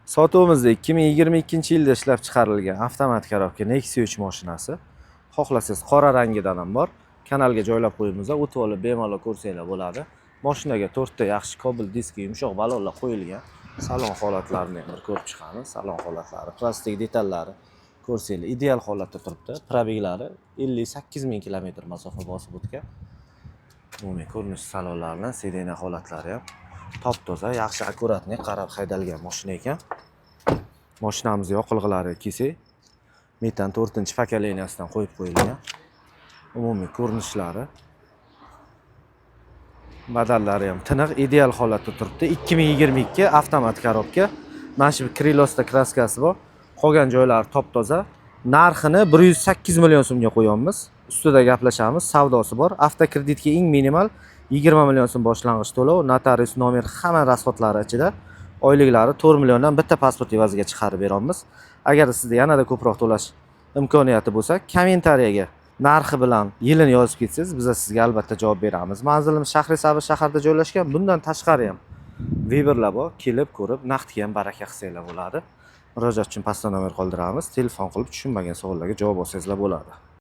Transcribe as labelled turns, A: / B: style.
A: Sotuvimizda 2022-yilda ishlab chiqarilgan avtomatik korobka Nexia 3 mashinasi. Xohlasangiz qora rangidan ham bor. Kanalga joylab qo'yamiz, o'tib olib bemalol ko'rsanglar bo'ladi. Mashinaga 4 ta yaxshi Cobalt diski, yumshoq balonlar qo'yilgan. Salon holatlarini ham ko'rib chiqamiz. Salon holatlari, plastik detallari ko'rsanglar ideal holatda turibdi. Probeglari 58 ming kilometr masofa bosib o'tgan. Umumiy ko'rinish salonlaridan sedena holatlari ham top-toza, yaxshi akkuratni qarab haydalgan mashina ekan. Mashinamiz yoqilg'ilari kesak, metan 4-pokoleniyasidan qo'yib qo'yilgan. Umumiy ko'rinishlari, modellari ham tiniq, ideal holatda turibdi. 2022 avtomatik korobka. Mana shu Krylosda kraskasi bor. Qolgan joylari top-toza. Narxini 108 million so'mga qo'yamiz. Ustida gaplashamiz, savdosi bor. Avtokreditga eng minimal 20 million so'm boshlang'ich to'lov, notarius nomer, hamma rasxodlari ichida. Oyliklari 4 milliondan bitta pasport evaziga chiqarib beramiz. Agar sizda yanada ko'proq to'lash imkoniyati bo'lsa, kommentariyaga narxi bilan yilini yozib ketsangiz, biz sizga albatta javob beramiz. Manzilimiz Shahrisabz shaharda joylashgan. Bundan tashqari ham Viberlar bor, kelib ko'rib, naqdga ham baraka qilsanglar bo'ladi. Murojaat uchun pastda nomer qoldiramiz. Telefon qilib tushunmagan savollarga javob olsangizlar bo'ladi.